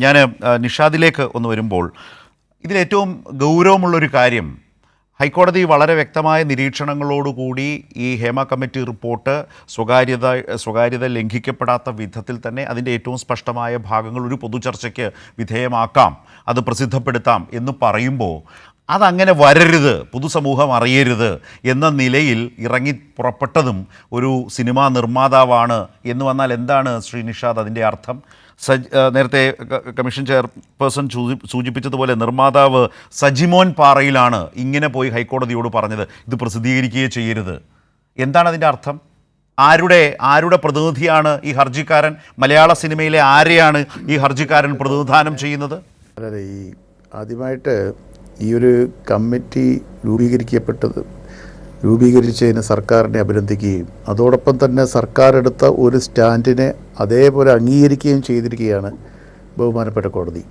ഞാൻ നിഷാദിലേക്ക് ഒന്ന് വരുമ്പോൾ ഇതിലേറ്റവും ഗൗരവമുള്ളൊരു കാര്യം ഹൈക്കോടതി വളരെ വ്യക്തമായ നിരീക്ഷണങ്ങളോടുകൂടി ഈ ഹേമ കമ്മിറ്റി റിപ്പോർട്ട് സ്വകാര്യത ലംഘിക്കപ്പെടാത്ത വിധത്തിൽ തന്നെ അതിൻ്റെ ഏറ്റവും സ്പഷ്ടമായ ഭാഗങ്ങൾ ഒരു പൊതുചർച്ചയ്ക്ക് വിധേയമാക്കാം, അത് പ്രസിദ്ധപ്പെടുത്താം എന്ന് പറയുമ്പോൾ അതങ്ങനെ വരരുത്, പൊതുസമൂഹം അറിയരുത് എന്ന നിലയിൽ ഇറങ്ങി പുറപ്പെട്ടതും ഒരു സിനിമാ നിർമ്മാതാവാണ് എന്ന് വന്നാൽ എന്താണ് ശ്രീ നിഷാദ് അതിൻ്റെ അർത്ഥം? നേരത്തെ കമ്മീഷൻ ചെയർപേഴ്സൺ സൂചിപ്പിച്ചതുപോലെ നിർമ്മാതാവ് സജിമോൻ പാറയിലാണ് ഇങ്ങനെ പോയി ഹൈക്കോടതിയോട് പറഞ്ഞത് ഇത് പ്രസിദ്ധീകരിക്കുകയേ ചെയ്യരുത്. എന്താണ് അതിൻ്റെ അർത്ഥം? ആരുടെ പ്രതിനിധിയാണ് ഈ ഹർജിക്കാരൻ? മലയാള സിനിമയിലെ ആരെയാണ് ഈ ഹർജിക്കാരൻ പ്രതിനിധാനം ചെയ്യുന്നത്? അതെ, ഈ ആദ്യമായിട്ട് ഈ ഒരു കമ്മിറ്റി രൂപീകരിച്ചതിന് സർക്കാരിനെ അഭിനന്ദിക്കുകയും അതോടൊപ്പം തന്നെ സർക്കാർ എടുത്ത ഒരു സ്റ്റാൻഡിനെ അതേപോലെ അംഗീകരിക്കുകയും ചെയ്തിരിക്കുകയാണ് ബഹുമാനപ്പെട്ട കോടതി.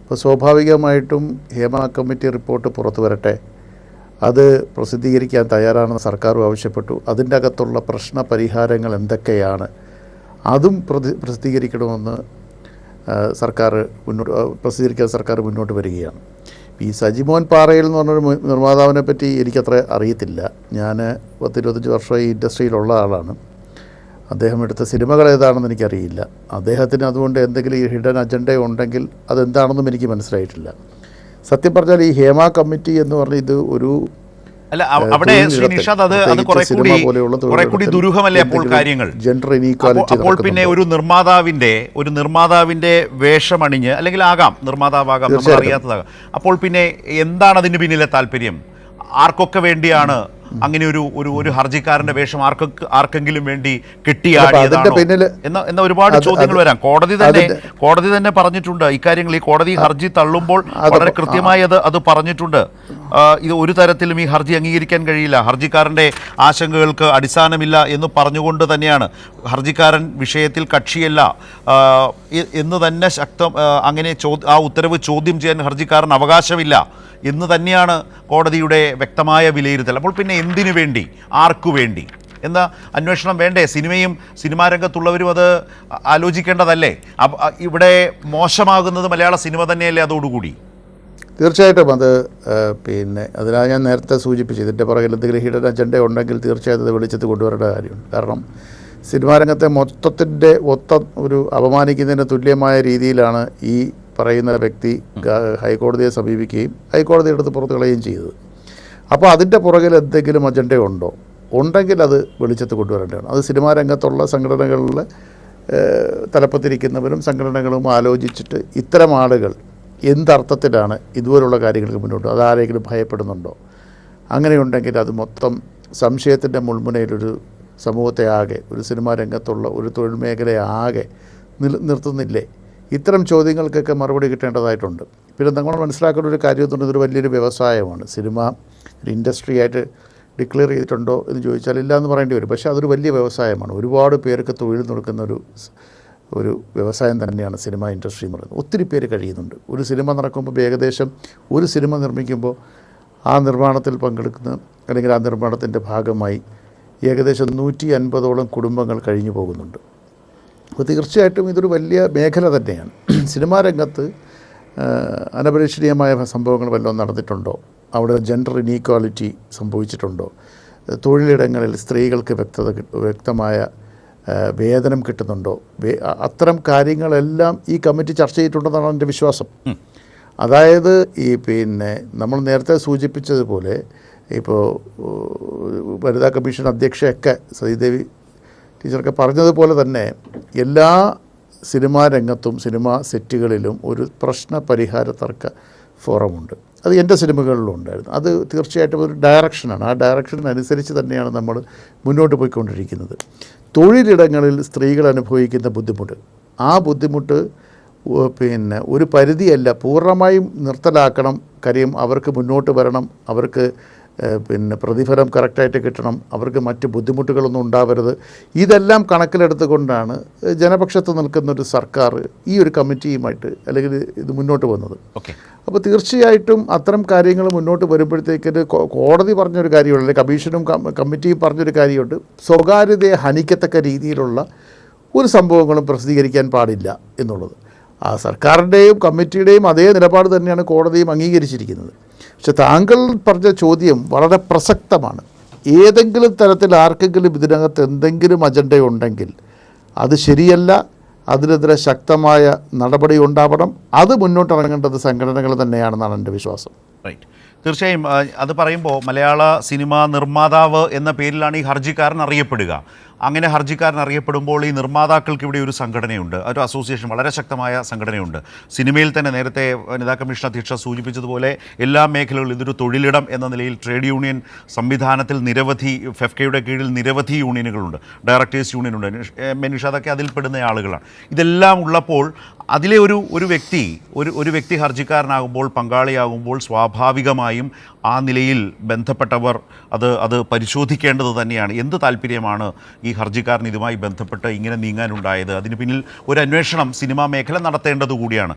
അപ്പോൾ സ്വാഭാവികമായിട്ടും ഹേമ കമ്മിറ്റി റിപ്പോർട്ട് പുറത്തു വരട്ടെ, അത് പ്രസിദ്ധീകരിക്കാൻ തയ്യാറാണെന്ന് സർക്കാരും ആവശ്യപ്പെട്ടു. അതിൻ്റെ അകത്തുള്ള പ്രശ്ന പരിഹാരങ്ങൾ എന്തൊക്കെയാണ് അതും പ്രസിദ്ധീകരിക്കണമെന്ന് പ്രസിദ്ധീകരിക്കാൻ സർക്കാർ മുന്നോട്ട് വരികയാണ്. ഈ സജിമോൻ പാറയിൽ എന്ന് പറഞ്ഞൊരു നിർമ്മാതാവിനെ പറ്റി എനിക്കത്ര അറിയത്തില്ല. ഞാൻ 10-25 വർഷം ഈ ഇൻഡസ്ട്രിയിലുള്ള ആളാണ്. അദ്ദേഹം എടുത്ത സിനിമകൾ ഏതാണെന്ന് എനിക്കറിയില്ല. അദ്ദേഹത്തിന് അതുകൊണ്ട് എന്തെങ്കിലും ഈ ഹിഡൻ അജണ്ട ഉണ്ടെങ്കിൽ അതെന്താണെന്നും എനിക്ക് മനസ്സിലായിട്ടില്ല. സത്യം പറഞ്ഞാൽ ഈ ഹേമ കമ്മിറ്റി എന്ന് പറഞ്ഞാൽ ഇത് ഒരു അല്ല, അവിടെ ശ്രീ നിഷാദ് അത് കുറെ കൂടി ദുരൂഹമല്ലേ അപ്പോൾ കാര്യങ്ങൾ? Gender inequality. അപ്പോൾ പിന്നെ ഒരു നിർമ്മാതാവിന്റെ വേഷമണിഞ്ഞ് അല്ലെങ്കിൽ നിർമ്മാതാവാകാം, നമ്മൾ അറിയാത്തതാകാം. അപ്പോൾ പിന്നെ എന്താണ് അതിന് പിന്നിലെ താല്പര്യം? ആർക്കൊക്കെ വേണ്ടിയാണ് അങ്ങനെ ഒരു ഹർജിക്കാരന്റെ വേഷം ആർക്കെങ്കിലും വേണ്ടി കെട്ടിയാടിയതാണോ എന്ന ഒരുപാട് ചോദ്യങ്ങൾ വരാം. കോടതി തന്നെ പറഞ്ഞിട്ടുണ്ട് ഇക്കാര്യങ്ങൾ. ഈ കോടതി ഹർജി തള്ളുമ്പോൾ വളരെ കൃത്യമായി അത് പറഞ്ഞിട്ടുണ്ട്. ഇത് ഒരു തരത്തിലും ഈ ഹർജി അംഗീകരിക്കാൻ കഴിയില്ല, ഹർജിക്കാരൻ്റെ ആശങ്കകൾക്ക് അടിസ്ഥാനമില്ല എന്ന് പറഞ്ഞുകൊണ്ട് തന്നെയാണ് ഹർജിക്കാരൻ വിഷയത്തിൽ കക്ഷിയല്ല എന്ന് തന്നെ അങ്ങനെ ആ ഉത്തരവ് ചോദ്യം ചെയ്യാൻ ഹർജിക്കാരൻ അവകാശമില്ല എന്ന് തന്നെയാണ് കോടതിയുടെ വ്യക്തമായ വിലയിരുത്തൽ. അപ്പോൾ പിന്നെ എന്തിനു വേണ്ടി, ആർക്കു വേണ്ടി എന്ന അന്വേഷണം വേണ്ടേ? സിനിമാ രംഗത്തുള്ളവരും അത് ആലോചിക്കേണ്ടതല്ലേ? ഇവിടെ മോശമാകുന്നത് മലയാള സിനിമ തന്നെയല്ലേ അതോടുകൂടി? തീർച്ചയായിട്ടും അത് അതിനാണ് ഞാൻ നേരത്തെ സൂചിപ്പിച്ചു. ഇതിൻ്റെ പുറകിൽ എന്തെങ്കിലും ഹിഡൻ അജണ്ട ഉണ്ടെങ്കിൽ തീർച്ചയായിട്ടും അത് വെളിച്ചത്ത് കൊണ്ടുവരേണ്ട കാര്യമുണ്ട്. കാരണം സിനിമാ രംഗത്തെ ഒരു അപമാനിക്കുന്നതിന് തുല്യമായ രീതിയിലാണ് ഈ പറയുന്ന വ്യക്തി ഹൈക്കോടതിയെ സമീപിക്കുകയും ഹൈക്കോടതി എടുത്ത് പുറത്തു കളയുകയും ചെയ്തത്. അപ്പോൾ അതിൻ്റെ പുറകിൽ എന്തെങ്കിലും അജണ്ട ഉണ്ടെങ്കിൽ അത് വെളിച്ചത്ത് കൊണ്ടുവരേണ്ടതാണ്. അത് സിനിമാ രംഗത്തുള്ള സംഘടനകളിലെ തലപ്പത്തിരിക്കുന്നവരും സംഘടനകളും ആലോചിച്ചിട്ട് ഇത്തരം ആളുകൾ എന്തർത്ഥത്തിലാണ് ഇതുപോലുള്ള കാര്യങ്ങൾക്ക് മുന്നോട്ട്, അതാരെങ്കിലും ഭയപ്പെടുന്നുണ്ടോ? അങ്ങനെയുണ്ടെങ്കിൽ അത് മൊത്തം സംശയത്തിൻ്റെ മുൾമുനയിലൊരു സമൂഹത്തെ ആകെ, ഒരു സിനിമാ രംഗത്തുള്ള ഒരു തൊഴിൽ മേഖലയെ ആകെ നിർത്തുന്നില്ലേ? ഇത്തരം ചോദ്യങ്ങൾക്കൊക്കെ മറുപടി കിട്ടേണ്ടതായിട്ടുണ്ട്. പിന്നെ നമ്മൾ മനസ്സിലാക്കേണ്ട ഒരു കാര്യം എന്നുള്ളത് ഇതൊരു വലിയൊരു വ്യവസായമാണ്. സിനിമ ഒരു ഇൻഡസ്ട്രി ആയിട്ട് ഡിക്ലെയർ ചെയ്തിട്ടുണ്ടോ എന്ന് ചോദിച്ചാൽ ഇല്ല എന്ന് പറയേണ്ടി വരും. പക്ഷേ അതൊരു വലിയ വ്യവസായമാണ്. ഒരുപാട് പേർക്ക് തൊഴിൽ കൊടുക്കുന്ന ഒരു വ്യവസായം തന്നെയാണ് സിനിമ ഇൻഡസ്ട്രി എന്ന് പറയുന്നത്. ഒത്തിരി പേര് കഴിയുന്നുണ്ട്. ഒരു സിനിമ നടക്കുമ്പോൾ ഏകദേശം ഒരു സിനിമ നിർമ്മിക്കുമ്പോൾ ആ നിർമ്മാണത്തിൽ പങ്കെടുക്കുന്ന അല്ലെങ്കിൽ ആ നിർമ്മാണത്തിൻ്റെ ഭാഗമായി ഏകദേശം 150ഓളം കുടുംബങ്ങൾ കഴിഞ്ഞു പോകുന്നുണ്ട്. അപ്പോൾ തീർച്ചയായിട്ടും ഇതൊരു വലിയ മേഖല തന്നെയാണ്. സിനിമാ രംഗത്ത് അനപരീക്ഷണീയമായ സംഭവങ്ങൾ വല്ലതും നടന്നിട്ടുണ്ടോ? അവിടെ ജെൻഡർ ഇനീക്വാലിറ്റി സംഭവിച്ചിട്ടുണ്ടോ? തൊഴിലിടങ്ങളിൽ സ്ത്രീകൾക്ക് വ്യക്തമായ വേതനം കിട്ടുന്നുണ്ടോ? അത്തരം കാര്യങ്ങളെല്ലാം ഈ കമ്മിറ്റി ചർച്ച ചെയ്തിട്ടുണ്ടെന്നാണ് എൻ്റെ വിശ്വാസം. അതായത് നമ്മൾ നേരത്തെ സൂചിപ്പിച്ചതുപോലെ ഇപ്പോൾ വനിതാ കമ്മീഷൻ അധ്യക്ഷയൊക്കെ സതീദേവി ടീച്ചർക്ക് പറഞ്ഞതുപോലെ തന്നെ എല്ലാ സിനിമാ രംഗത്തും സിനിമാ സെറ്റുകളിലും ഒരു പ്രശ്ന പരിഹാര തർക്ക ഫോറമുണ്ട്. അത് എൻ്റെ സിനിമകളിലും ഉണ്ടായിരുന്നു. അത് തീർച്ചയായിട്ടും ഒരു ഡയറക്ഷനാണ്. ആ ഡയറക്ഷനനുസരിച്ച് തന്നെയാണ് നമ്മൾ മുന്നോട്ട് പോയിക്കൊണ്ടിരിക്കുന്നത്. തൊഴിലിടങ്ങളിൽ സ്ത്രീകൾ അനുഭവിക്കുന്ന ബുദ്ധിമുട്ട്, ആ ബുദ്ധിമുട്ട് ഒരു പരിധിയല്ല, പൂർണ്ണമായും നിർത്തലാക്കണം. കാര്യം അവർക്ക് മുന്നോട്ട് വരണം, അവർക്ക് പ്രതിഫലം കറക്റ്റായിട്ട് കിട്ടണം, അവർക്ക് മറ്റ് ബുദ്ധിമുട്ടുകളൊന്നും ഉണ്ടാവരുത്. ഇതെല്ലാം കണക്കിലെടുത്തുകൊണ്ടാണ് ജനപക്ഷത്ത് നിൽക്കുന്നൊരു സർക്കാർ ഈ ഒരു കമ്മിറ്റിയുമായിട്ട് അല്ലെങ്കിൽ ഇത് മുന്നോട്ട് വന്നത്. അപ്പോൾ തീർച്ചയായിട്ടും അത്തരം കാര്യങ്ങൾ മുന്നോട്ട് വരുമ്പോഴത്തേക്കിന് കോടതി പറഞ്ഞൊരു കാര്യമുണ്ട്, അല്ലെങ്കിൽ കമ്മീഷനും കമ്മിറ്റിയും പറഞ്ഞൊരു കാര്യമുണ്ട്, സ്വകാര്യതയെ ഹനിക്കത്തക്ക രീതിയിലുള്ള ഒരു സംഭവങ്ങളും പ്രസിദ്ധീകരിക്കാൻ പാടില്ല എന്നുള്ളത്. ആ സർക്കാരിൻ്റെയും കമ്മിറ്റിയുടെയും അതേ നിലപാട് തന്നെയാണ് കോടതിയും അംഗീകരിച്ചിരിക്കുന്നത്. പക്ഷെ താങ്കൾ പറഞ്ഞ ചോദ്യം വളരെ പ്രസക്തമാണ്. ഏതെങ്കിലും തരത്തിൽ ആർക്കെങ്കിലും ഇതിനകത്ത് എന്തെങ്കിലും അജണ്ടയുണ്ടെങ്കിൽ അത് ശരിയല്ല, അതിനെതിരെ ശക്തമായ നടപടി ഉണ്ടാവണം. അത് മുന്നോട്ടിറങ്ങേണ്ടത് സംഘടനകൾ തന്നെയാണെന്നാണ് എൻ്റെ വിശ്വാസം. റൈറ്റ്, തീർച്ചയായും അത് പറയുമ്പോൾ മലയാള സിനിമാ നിർമ്മാതാവ് എന്ന പേരിലാണ് ഈ ഹർജിക്കാരൻ അറിയപ്പെടുക. അങ്ങനെ ഹർജിക്കാരൻ അറിയപ്പെടുമ്പോൾ ഈ നിർമ്മാതാക്കൾക്ക് ഇവിടെ ഒരു സംഘടനയുണ്ട്, ഒരു അസോസിയേഷൻ, വളരെ ശക്തമായ സംഘടനയുണ്ട്. സിനിമയിൽ തന്നെ നേരത്തെ വനിതാ കമ്മീഷൻ അധ്യക്ഷ സൂചിപ്പിച്ചതുപോലെ എല്ലാ മേഖലകളിലും ഇതൊരു തൊഴിലിടം എന്ന നിലയിൽ ട്രേഡ് യൂണിയൻ സംവിധാനത്തിൽ നിരവധി, ഫെഫ്കയുടെ കീഴിൽ നിരവധി യൂണിയനുകളുണ്ട്, ഡയറക്ടേഴ്സ് യൂണിയനുണ്ട്, നിഷാദൊക്കെ അതിൽപ്പെടുന്ന ആളുകളാണ്. ഇതെല്ലാം ഉള്ളപ്പോൾ അതിലെ ഒരു വ്യക്തി ഹർജിക്കാരനാകുമ്പോൾ, പങ്കാളിയാകുമ്പോൾ സ്വാഭാവികമായും ആ നിലയിൽ ബന്ധപ്പെട്ടവർ അത് പരിശോധിക്കേണ്ടത് തന്നെയാണ്. എന്ത് താല്പര്യമാണ് ഈ ഹർജിക്കാരൻ ഇതുമായി ബന്ധപ്പെട്ട് ഇങ്ങനെ നീങ്ങാനുണ്ടായത്? അതിന് പിന്നിൽ ഒരു അന്വേഷണം സിനിമാ മേഖല നടത്തേണ്ടത് കൂടിയാണ്.